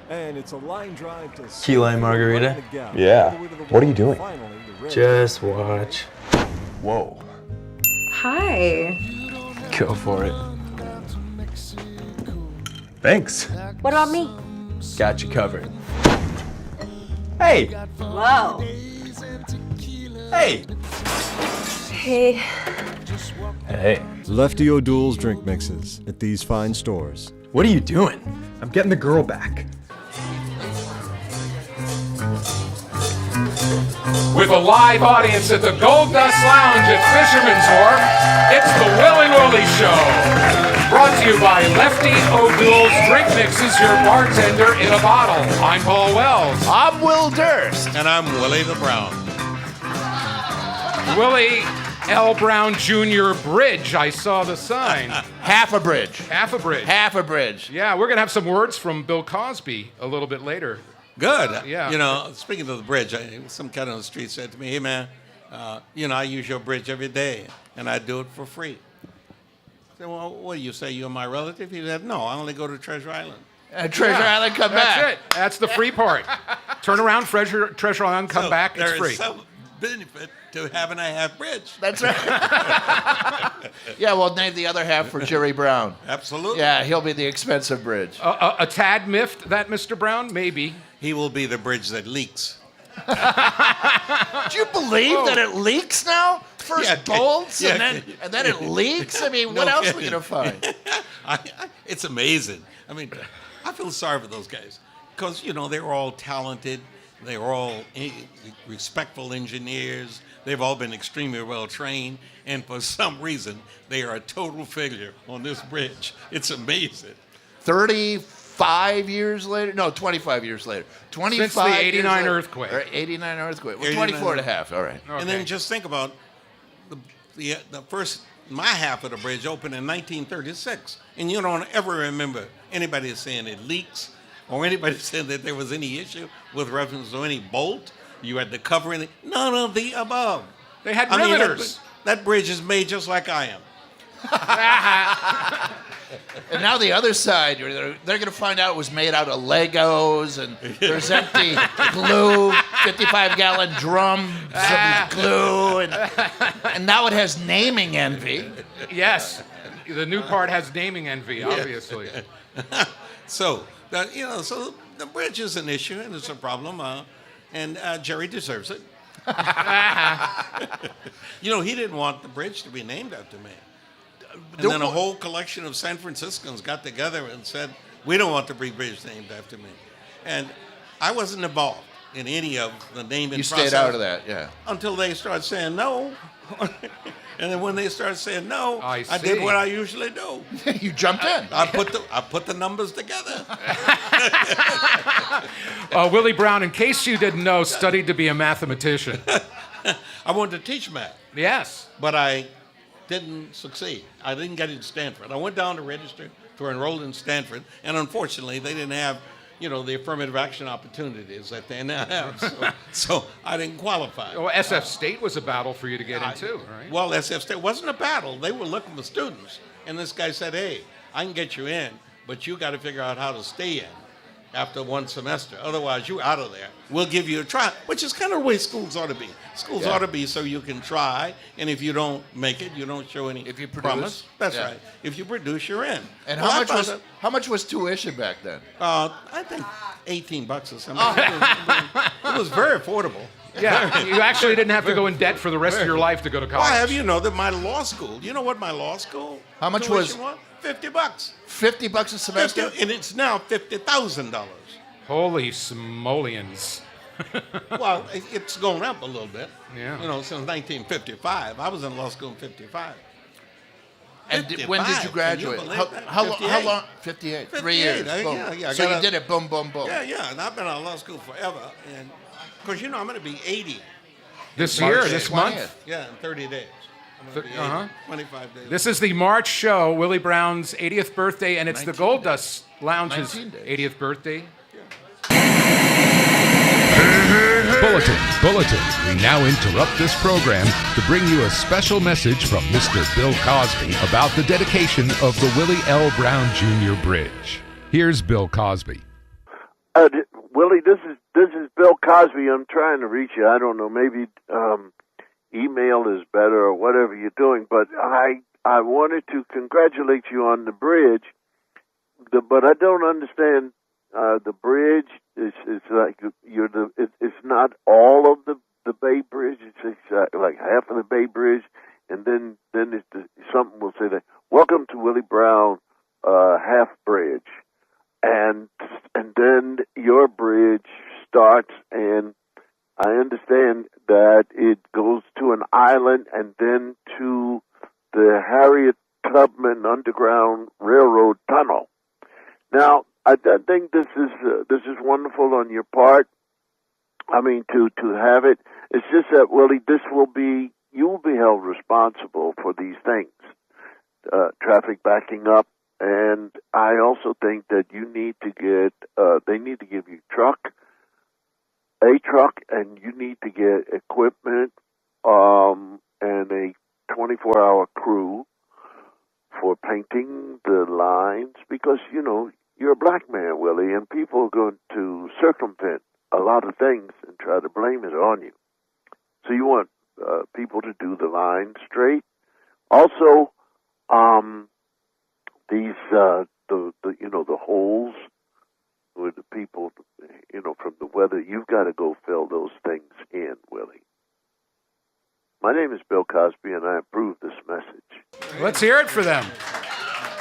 And it's a line drive to Key lime margarita? Yeah. What are you doing? Just watch. Whoa. Hi. Go for it. Thanks. What about me? Got you covered. Hey! Whoa. Hey! Hey. Hey. Lefty O'Doul's drink mixes at these fine stores. What are you doing? I'm getting the girl back. With a live audience at the Gold Dust Lounge at Fisherman's Wharf, it's the Will and Willie Show. Brought to you by Lefty O'Doul's Drink Mixes, your bartender in a bottle. I'm Paul Wells. I'm Will Durst. And I'm Willie the Brown. Willie L. Brown Jr. Bridge. I saw the sign. Half a bridge. Half a bridge. Half a bridge. Yeah, we're going to have some words from Bill Cosby a little bit later. Good. Yeah. You know, speaking of the bridge, some cat on the street said to me, hey, man, I use your bridge every day, and I do it for free. I said, well, what do you say? You're my relative? He said, no, I only go to Treasure Island. Treasure Island, come back. That's it. That's the free part. Turn around, Treasure Island, come back, it's free. There is some benefit to having a half bridge. That's right. Yeah, we'll name the other half for Jerry Brown. Absolutely. Yeah, he'll be the expensive bridge. A tad miffed, that Mr. Brown? Maybe. He will be the bridge that leaks. Do you believe that it leaks now? First bolts and then it leaks? I mean, what else are we going to find? It's amazing. I mean, I feel sorry for those guys because, they're all talented. They're all respectful engineers. They've all been extremely well trained. And for some reason, they are a total failure on this bridge. It's amazing. 35 years later? No, 25 years later. 25 Since the 89 earthquake. Or 89 earthquake. Well, 89. 24 and a half. All right. Okay. And then just think about the first, my half of the bridge opened in 1936. And you don't ever remember anybody saying it leaks or anybody saying that there was any issue with reference to any bolt. You had to cover anything. None of the above. They had riveters. That bridge is made just like I am. And now the other side, they're going to find out it was made out of Legos, and there's empty glue, 55-gallon drums of glue, and now it has naming envy. Yes. The new part has naming envy, obviously. So the bridge is an issue, and it's a problem, and Jerry deserves it. He didn't want the bridge to be named after me. And then a whole collection of San Franciscans got together and said, we don't want the bridge named after me. And I wasn't involved in any of the naming process. You stayed out of that, yeah. Until they started saying no. And then when they started saying no, I did what I usually do. You jumped in. I put the numbers together. Willie Brown, in case you didn't know, studied to be a mathematician. I wanted to teach math. Yes. But I didn't succeed. I didn't get into Stanford. I went down to register to enroll in Stanford, and unfortunately, they didn't have, the affirmative action opportunities that they now have. So I didn't qualify. Well, SF State was a battle for you to get into, right? Well, SF State wasn't a battle. They were looking for students, and this guy said, hey, I can get you in, but you got to figure out how to stay in after one semester. Otherwise, you're out of there. We'll give you a try, which is kind of the way schools ought to be. Schools ought to be so you can try, and if you don't make it, you don't show any promise. That's right. If you produce, you're in. And how much was tuition back then? I think $18 or something. It was very affordable. Yeah, you actually didn't have to go in debt for the rest of your life to go to college. Well, I have that my law school, you know what my law school How much tuition was? $50. $50 a semester? And it's now $50,000. Holy smolians. Well, it's going up a little bit. Yeah. Since 1955. I was in law school in 55. And when did you graduate? How long? 58. 3 years. Boom. Yeah, so you did it boom, boom, boom. Yeah. And I've been out of law school forever. And because, I'm going to be 80. This year, this month? Yeah, in 30 days. 25 days. This is the March show, Willie Brown's 80th birthday, and it's the Gold Dust Lounge's 80th birthday. Bulletin. We now interrupt this program to bring you a special message from Mr. Bill Cosby about the dedication of the Willie L. Brown Jr. Bridge. Here's Bill Cosby. Willie, this is Bill Cosby. I'm trying to reach you. I don't know. Maybe email is better or whatever you're doing. But I wanted to congratulate you on the bridge. But I don't understand the bridge. It's like it's not all of the Bay Bridge. It's like half of the Bay Bridge, and then something will say that welcome to Willie Brown half bridge. And then your bridge starts, and I understand that it goes to an island and then to the Harriet Tubman Underground Railroad Tunnel. Now, I think this is wonderful on your part. I mean, to have it. It's just that, Willie, you will be held responsible for these things, traffic backing up. And I also think that you need to they need to give you a truck, and you need to get equipment, and a 24-hour crew for painting the lines, because, you're a black man, Willie, and people are going to circumvent a lot of things and try to blame it on you. So you want people to do the line straight. Also, these the holes with the people, from the weather, you've got to go fill those things in, Willie. My name is Bill Cosby, and I approve this message. Let's hear it for them.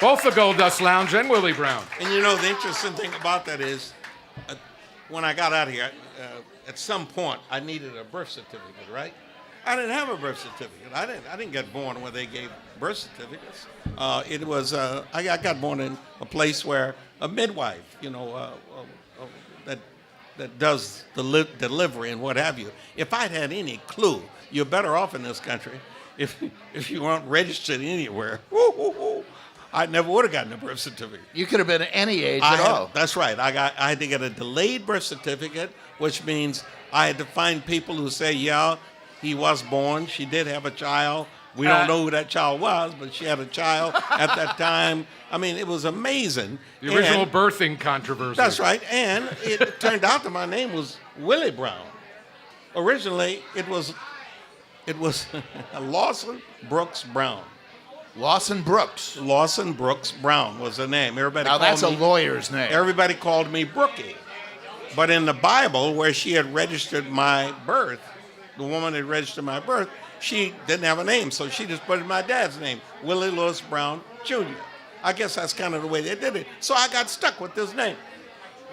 Both the Gold Dust Lounge and Willie Brown. And the interesting thing about that is, when I got out of here, at some point I needed a birth certificate, right? I didn't have a birth certificate. I didn't get born where they gave birth certificates. It was I got born in a place where a midwife, that does the delivery and what have you. If I'd had any clue, you're better off in this country if you weren't registered anywhere. I never would have gotten a birth certificate. You could have been at any age at all. That's right. I had to get a delayed birth certificate, which means I had to find people who say, yeah, he was born. She did have a child. We don't know who that child was, but she had a child at that time. I mean, it was amazing. The original birthing controversy. That's right. And it turned out that my name was Willie Brown. Originally, it was Lawson Brooks Brown. Lawson Brooks. Lawson Brooks Brown was the name. Now that's a lawyer's name. Everybody called me Brookie. But in the Bible, where she had registered my birth, the woman that registered my birth, she didn't have a name, so she just put in my dad's name, Willie Lewis Brown Jr. I guess that's kind of the way they did it. So I got stuck with this name.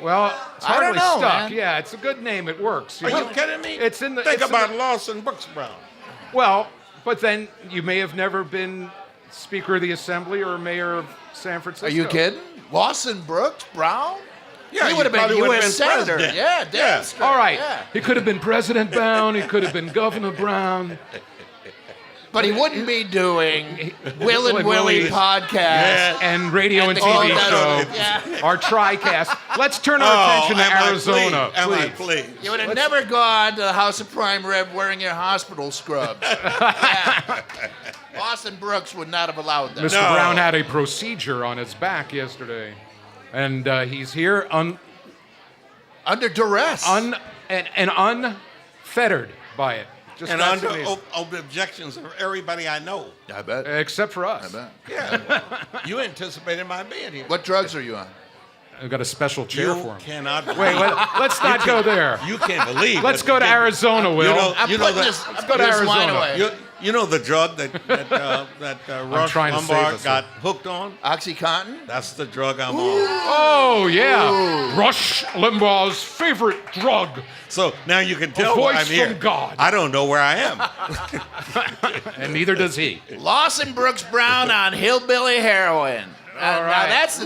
Well, it's I don't hardly know, stuck. man. Yeah, it's a good name. It works. Are you kidding me? It's in the. Think it's about in Lawson Brooks Brown. Well, but then you may have never been Speaker of the Assembly or Mayor of San Francisco. Are you kidding? Lawson Brooks Brown? Yeah, he would have been probably would've U.S. been Senator. president. Yeah, damn straight. All right. Yeah. He could have been President Brown. He could have been Governor Brown. But he wouldn't be doing Will and Willie Willie podcast. And radio and the TV Gold show. Dust- Our Tricast. Let's turn our attention to Arizona. Am I pleased? You would have never gone to the House of Prime Rev wearing your hospital scrubs. Yeah. Lawson Brooks would not have allowed that. Mr. Brown had a procedure on his back yesterday. And he's here Under duress. and unfettered by it. Just And that's under amazing. objections of everybody I know. I bet. Except for us. I bet. Yeah. You anticipated my being here. What drugs are you on? I've got a special chair You for him. cannot believe. Wait, let's not go there. You can't believe. Let's what go you to did. Arizona, Will. I'm putting this, let's go to this wine Arizona. away. You know the drug that Rush trying to save Lombard us got hooked on? OxyContin? That's the drug I'm on. Oh, yeah. Rush Limbaugh's favorite drug. So now you can tell voice why I'm here. from God. I don't know where I am. And neither does he. Lawson Brooks Brown on Hillbilly Heroin. All Now right. that's the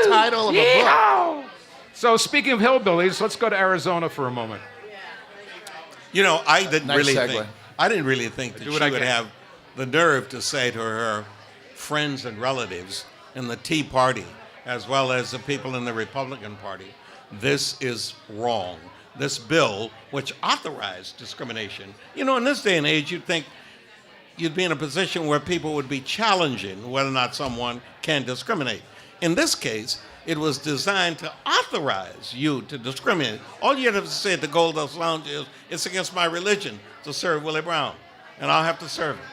title of a book. So speaking of hillbillies, let's go to Arizona for a moment. You know, I didn't Nice really segue. think. I didn't really think that she what I would can. have the nerve to say to her friends and relatives in the Tea Party, as well as the people in the Republican Party, this is wrong. This bill, which authorized discrimination, you know, in this day and age, you'd think you'd be in a position where people would be challenging whether or not someone can discriminate. In this case, It was designed to authorize you to discriminate. All you have to say at the Gold Dust Lounge is, it's against my religion to serve Willie Brown, and I'll have to serve him.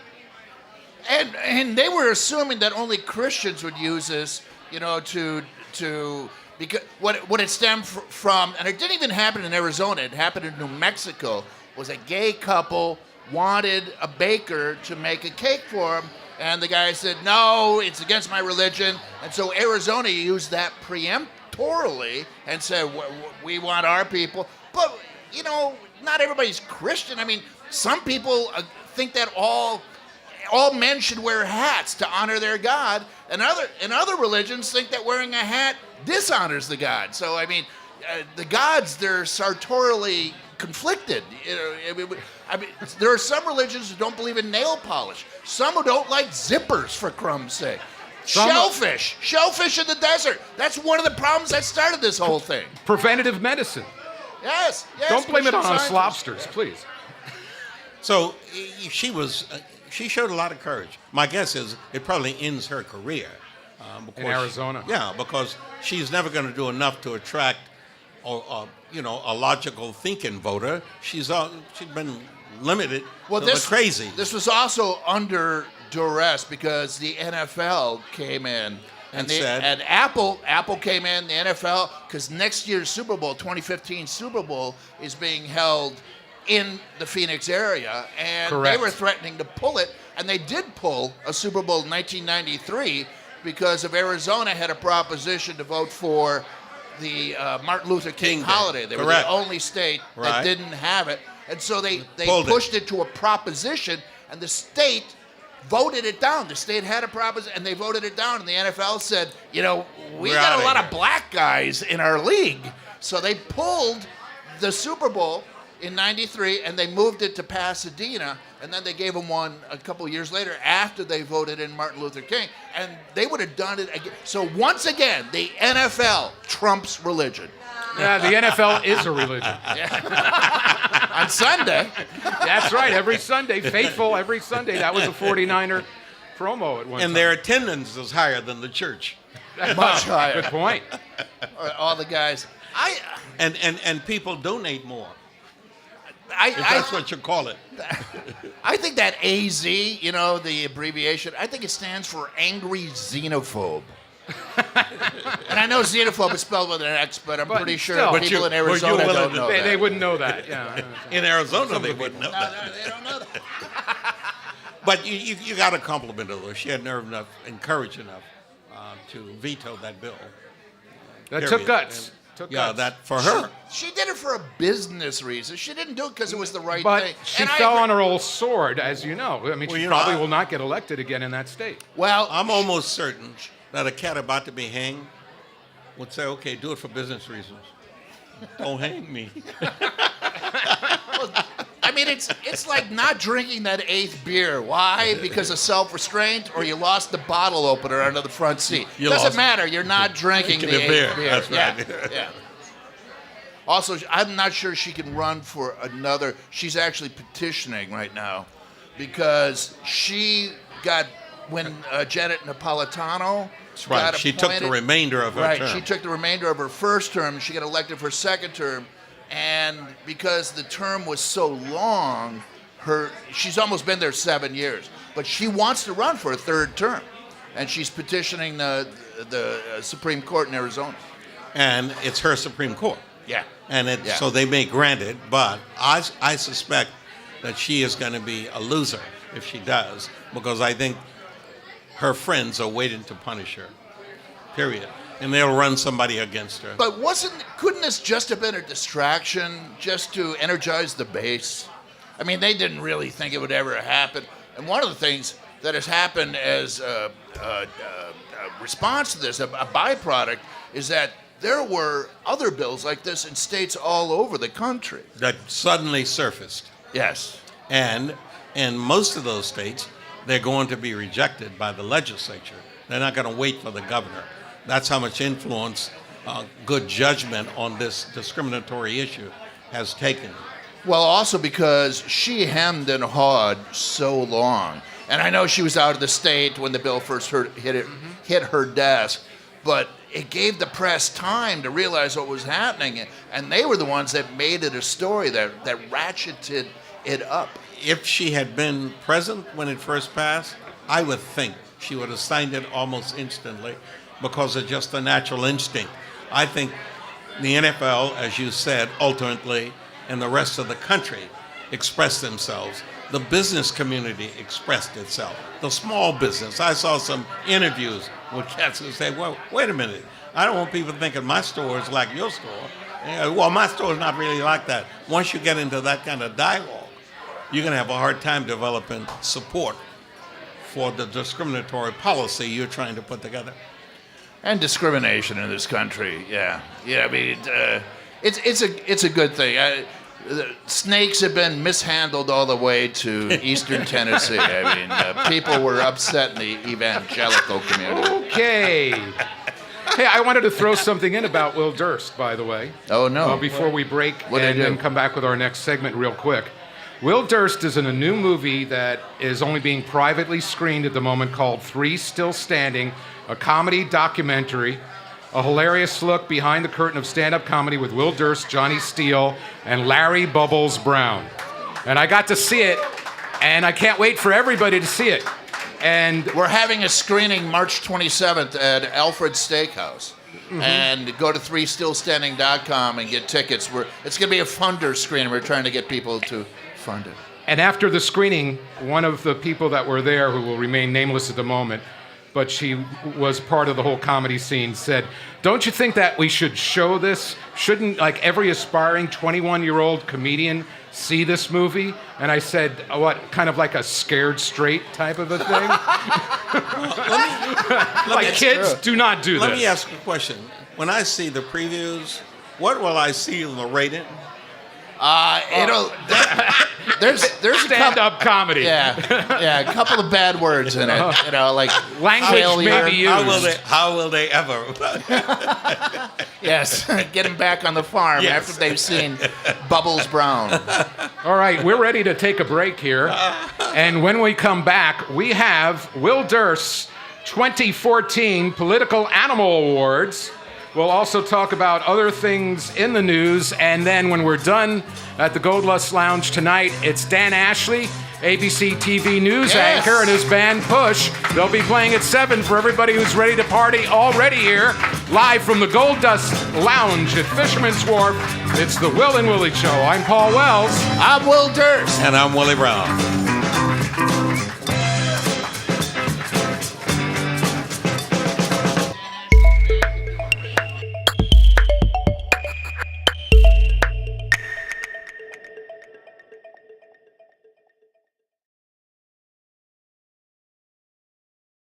And they were assuming that only Christians would use this, because what it stemmed from, and it didn't even happen in Arizona, it happened in New Mexico, was a gay couple wanted a baker to make a cake for them, and the guy said, no, it's against my religion. And so Arizona used that preemptorily and said, we want our people. But, not everybody's Christian. I mean, some people think that all men should wear hats to honor their God, and other religions think that wearing a hat dishonors the God. So, I mean, the gods, they're sartorially conflicted. There are some religions who don't believe in nail polish. Some who don't like zippers, for crumb's sake. Shellfish in the desert. That's one of the problems that started this whole thing. Preventative medicine. Yes. Don't blame it on us scientists. lobsters, please. So she showed a lot of courage. My guess is it probably ends her career. In Arizona. Because she's never going to do enough to attract a logical thinking voter. She's been limited to the crazy. This was also under duress because the NFL came in and Apple came in, the NFL, because next year's Super Bowl, 2015 Super Bowl, is being held in the Phoenix area, and Correct. They were threatening to pull it, and they did pull a Super Bowl in 1993 because of Arizona had a proposition to vote for the Martin Luther King holiday. They were the only state that didn't have it. And so they pushed it to a proposition, and the state voted it down. The state had a proposition, and they voted it down. And the NFL said, we got a lot of black guys in our league. So they pulled the Super Bowl in 93, and they moved it to Pasadena, and then they gave them one a couple years later after they voted in Martin Luther King, and they would have done it again. So once again, the NFL trumps religion. Yeah, the NFL is a religion. On Sunday. That's right, every Sunday, faithful every Sunday. That was a 49er promo at one time. And their attendance is higher than the church. Much higher. Good point. All the guys. And people donate more. If that's what you call it. I think that AZ, the abbreviation, I think it stands for angry xenophobe. And I know xenophobe is spelled with an X, but I'm pretty sure people in Arizona don't know that. They wouldn't know that, yeah. In Arizona, they wouldn't know that. No, they don't know that. But you got to compliment her, though. She had nerve enough and courage enough to veto that bill. That took guts. That for her. She did it for a business reason. She didn't do it because it was the right but thing. She fell on her old sword, as you know. I mean, she probably will not get elected again in that state. Well, I'm almost certain that a cat about to be hanged would say, okay, do it for business reasons. Don't hang me. I mean, it's like not drinking that 8th beer. Why? Because of self-restraint, or you lost the bottle opener under the front seat. Doesn't matter. You're not drinking the 8th beer. That's right. Yeah. Also, I'm not sure she can run for another. She's actually petitioning right now because she got, when Janet Napolitano got She took the remainder of her term. She took the remainder of her first term. She got elected for her second term. And because the term was so long, she's almost been there 7 years. But she wants to run for a third term. And she's petitioning the Supreme Court in Arizona. And it's her Supreme Court. Yeah. And so they may grant it, but I suspect that she is going to be a loser if she does, because I think her friends are waiting to punish her, period. And they'll run somebody against her. But couldn't this just have been a distraction just to energize the base? I mean, they didn't really think it would ever happen. And one of the things that has happened as a response to this, a byproduct, is that there were other bills like this in states all over the country. That suddenly surfaced. Yes. And in most of those states, they're going to be rejected by the legislature. They're not going to wait for the governor. That's how much influence good judgment on this discriminatory issue has taken. Well, also because she hemmed and hawed so long. And I know she was out of the state when the bill first hit her desk, but it gave the press time to realize what was happening, and they were the ones that made it a story that ratcheted it up. If she had been present when it first passed, I would think she would have signed it almost instantly because of just the natural instinct. I think the NFL, as you said, ultimately, and the rest of the country expressed themselves. The business community expressed itself. The small business. I saw some interviews with cats who say, well, wait a minute. I don't want people thinking my store is like your store. Well, my store is not really like that. Once you get into that kind of dialogue, you're going to have a hard time developing support for the discriminatory policy you're trying to put together. And discrimination in this country, yeah. I mean, it's a good thing. The snakes have been mishandled all the way to eastern Tennessee. I mean, people were upset in the evangelical community. Okay. Hey, I wanted to throw something in about Will Durst, by the way. Oh, no. Before we break What'd and I do? then come back with our next segment real quick. Will Durst is in a new movie that is only being privately screened at the moment called Three Still Standing, a comedy documentary, a hilarious look behind the curtain of stand-up comedy with Will Durst, Johnny Steele, and Larry Bubbles Brown. And I got to see it, and I can't wait for everybody to see it. And we're having a screening March 27th at Alfred's Steakhouse. Mm-hmm. And go to threestillstanding.com and get tickets. It's going to be a funder screening. We're trying to get people to fund it. And after the screening, one of the people that were there, who will remain nameless at the moment, but she was part of the whole comedy scene, said, don't you think that we should show this? Shouldn't like every aspiring 21-year-old comedian see this movie? And I said, what, kind of like a Scared Straight type of a thing? Like kids, do not do this. Let me ask you a question. When I see the previews, what will I see in the rating? There's stand-up comedy. Yeah, a couple of bad words in it. You know, like language failure. may be used. How will they ever? Yes, get them back on the farm after they've seen Bubbles Brown. All right, we're ready to take a break here. And when we come back, we have Will Durst's 2014 Political Animal Awards. We'll also talk about other things in the news. And then when we're done at the Gold Lust Lounge tonight, it's Dan Ashley, ABC TV News anchor, and his band Push. They'll be playing at 7 for everybody who's ready to party already here, live from the Gold Dust Lounge at Fisherman's Wharf. It's the Will and Willie Show. I'm Paul Wells. I'm Will Durst. And I'm Willie Brown.